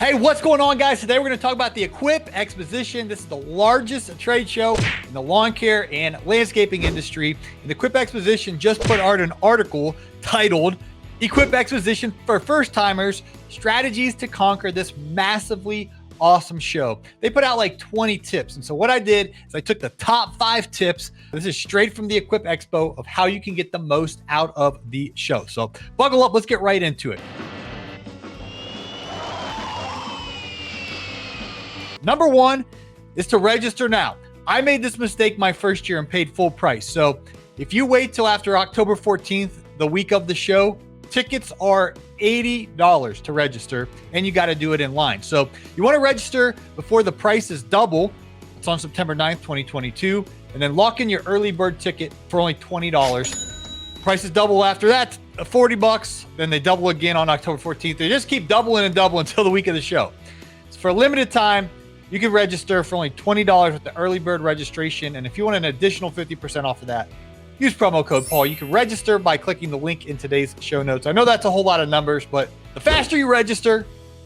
Hey, what's going on, guys? Today we're going to talk about the Equip Exposition. This is the largest trade show in the lawn care and landscaping industry. And the Equip Exposition just put out an article titled Equip Exposition for First Timers, Strategies to Conquer This Massively Awesome Show. They put out like 20 tips. And so what I did is I took the top 5 tips. This is straight from the Equip Expo of how you can get the most out of the show. So buckle up. Let's get right into it. Number 1 is to register now. I made this mistake my first year and paid full price. So if you wait till after October 14th, the week of the show, tickets are $80 to register, and you got to do it in line. So you want to register before the prices double. It's on September 9th, 2022, and then lock in your early bird ticket for only $20. Prices double after that, $40. Then they double again on October 14th. They just keep doubling and doubling until the week of the show. So for a limited time, you can register for only $20 with the early bird registration. And if you want an additional 50% off of that, use promo code Paul. You can register by clicking the link in today's show notes. I know that's a whole lot of numbers, but the faster you register,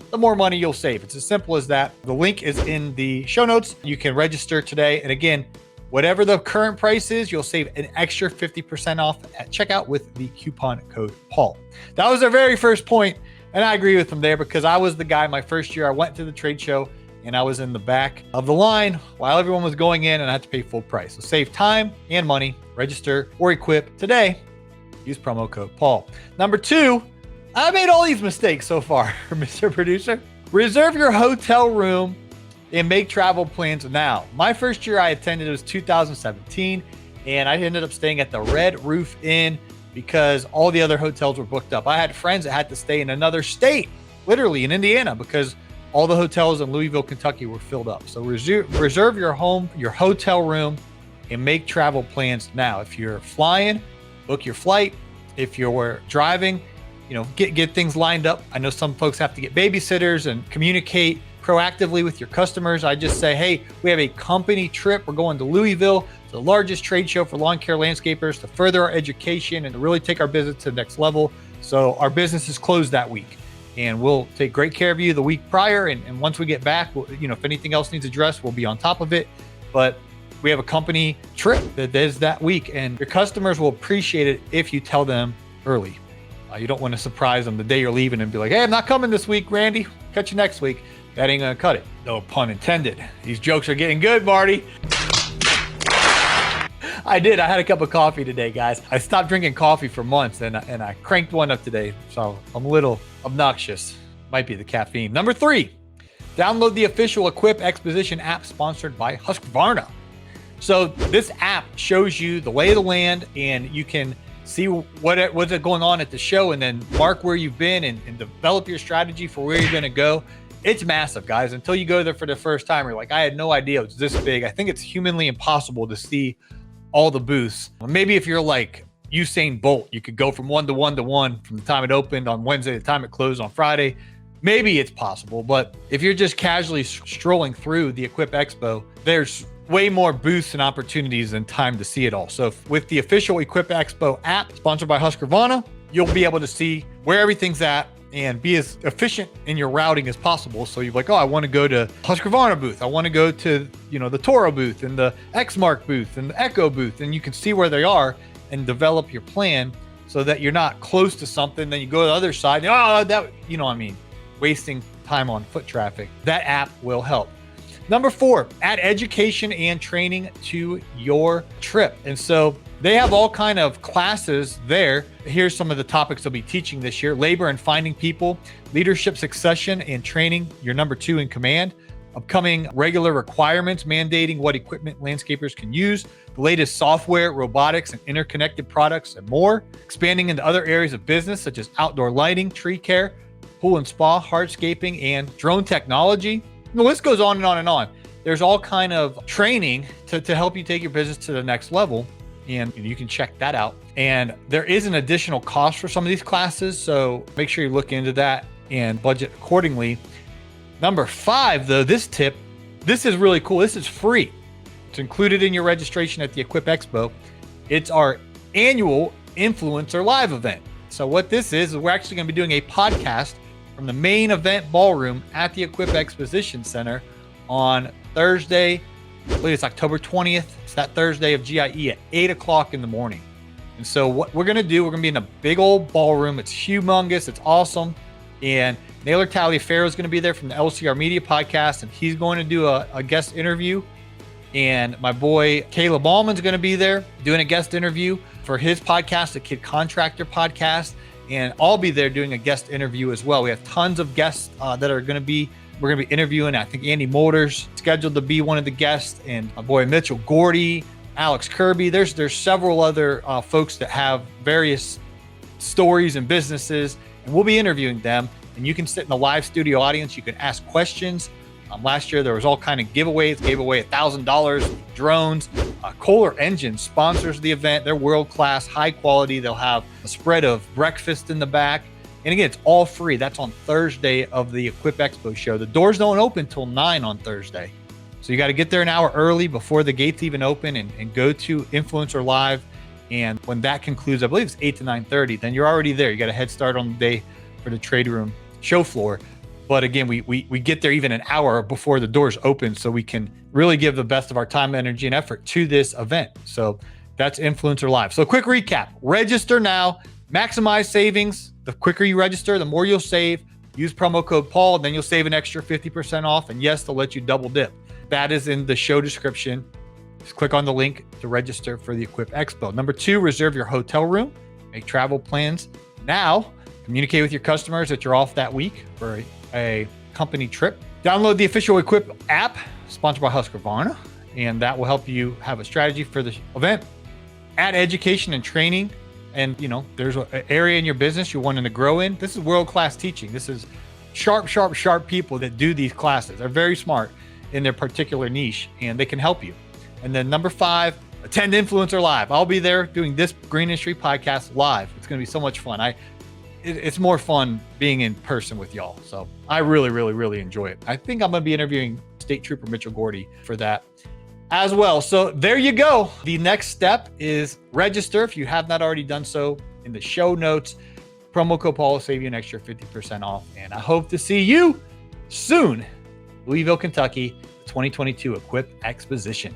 the more money you'll save. It's as simple as that. The link is in the show notes. You can register today. And again, whatever the current price is, you'll save an extra 50% off at checkout with the coupon code Paul. That was our very first point, and I agree with him there because I was the guy my first year. I went to the trade show and I was in the back of the line while everyone was going in, and I had to pay full price. So save time and money. Register or equip today. Use promo code Paul. Number 2, I made all these mistakes so far, Mr. Producer. Reserve your hotel room and make travel plans now. My first year I attended, it was 2017, and I ended up staying at the Red Roof Inn because all the other hotels were booked up. I had friends that had to stay in another state, literally in Indiana, because all the hotels in Louisville, Kentucky were filled up. So reserve your hotel room, and make travel plans now. If you're flying, book your flight. If you're driving, get things lined up. I know some folks have to get babysitters and communicate proactively with your customers. I just say, hey, we have a company trip. We're going to Louisville. It's the largest trade show for lawn care landscapers to further our education and to really take our business to the next level. So our business is closed that week. And we'll take great care of you the week prior. And once we get back, if anything else needs addressed, we'll be on top of it. But we have a company trip that is that week, and your customers will appreciate it if you tell them early. You don't want to surprise them the day you're leaving and be like, hey, I'm not coming this week, Randy. Catch you next week. That ain't going to cut it. No pun intended. These jokes are getting good, Marty. I had a cup of coffee today, guys. I stopped drinking coffee for months, and I cranked one up today, so I'm a little obnoxious. Might be the caffeine. Number 3, download the official Equip Exposition app sponsored by Husqvarna. So this app shows you the lay of the land, and you can see what's going on at the show, and then mark where you've been and develop your strategy for where you're going to go. It's massive, guys. Until you go there for the first time, you're like, I had no idea it was this big. I think it's humanly impossible to see all the booths. Maybe if you're like Usain Bolt, you could go from 1 to 1 to 1 from the time it opened on Wednesday to the time it closed on Friday. Maybe it's possible, but if you're just casually strolling through the Equip Expo, there's way more booths and opportunities than time to see it all. So with the official Equip Expo app sponsored by Husqvarna, you'll be able to see where everything's at and be as efficient in your routing as possible. So you're like, oh, I want to go to Husqvarna booth. I want to go to, the TORO booth and the Exmark booth and the Echo booth. And you can see where they are and develop your plan so that you're not close to something. Then you go to the other side. Wasting time on foot traffic. That app will help. Number 4, add education and training to your trip. And so they have all kind of classes there. Here's some of the topics they'll be teaching this year: labor and finding people, leadership succession and training your number 2 in command, upcoming regular requirements mandating what equipment landscapers can use, the latest software, robotics and interconnected products, and more, expanding into other areas of business such as outdoor lighting, tree care, pool and spa, hardscaping, and drone technology. The list goes on and on and on. There's all kind of training to help you take your business to the next level, and you can check that out. And there is an additional cost for some of these classes, so make sure you look into that and budget accordingly. Number 5, though, this tip, this is really cool. This is free. It's included in your registration at the Equip Expo. It's our annual Influencer Live event. So what this is we're actually going to be doing a podcast from the main event ballroom at the Equip Exposition Center on Thursday. I believe it's October 20th. It's that Thursday of GIE at 8 o'clock in the morning. And so what we're going to do, we're going to be in a big old ballroom. It's humongous. It's awesome. And Naylor Taliaferro is going to be there from the LCR Media podcast, and he's going to do a guest interview. And my boy Caleb Ballman's going to be there doing a guest interview for his podcast, the Kid Contractor podcast. And I'll be there doing a guest interview as well. We have tons of guests that are going to be, we're going to be interviewing. I think Andy Moulder's scheduled to be one of the guests, and my boy Mitchell Gordy, Alex Kirby. There's several other folks that have various stories and businesses, and we'll be interviewing them. And you can sit in the live studio audience. You can ask questions. Last year, there was all kind of giveaways. Gave away $1,000 drones. Kohler Engine sponsors the event. They're world-class, high quality. They'll have a spread of breakfast in the back. And again, it's all free. That's on Thursday of the Equip Expo show. The doors don't open till 9 on Thursday. So you got to get there an hour early before the gates even open and go to Influencer Live. And when that concludes, I believe it's 8 to 9:30, then you're already there. You got a head start on the day for the trade room show floor. But again, we get there even an hour before the doors open so we can really give the best of our time, energy, and effort to this event. So that's Influencer Live. So quick recap, register now, maximize savings. The quicker you register, the more you'll save. Use promo code Paul, then you'll save an extra 50% off. And yes, they'll let you double dip. That is in the show description. Just click on the link to register for the Equip Expo. Number 2, reserve your hotel room. Make travel plans now. Communicate with your customers that you're off that week for a company trip. Download the official Equip app, sponsored by Husqvarna, and that will help you have a strategy for the event. Add education and training, and there's an area in your business you're wanting to grow in. This is world-class teaching. This is sharp people that do these classes. They're very smart in their particular niche, and they can help you. And then number 5, attend Influencer Live. I'll be there doing this Green Industry podcast live. It's going to be so much fun. It's more fun being in person with y'all. So I really enjoy it. I think I'm going to be interviewing State Trooper Mitchell Gordy for that as well. So there you go. The next step is register if you have not already done so. In the show notes, promo code Paul will save you an extra 50% off. And I hope to see you soon. Louisville, Kentucky, 2022 Equip Exposition.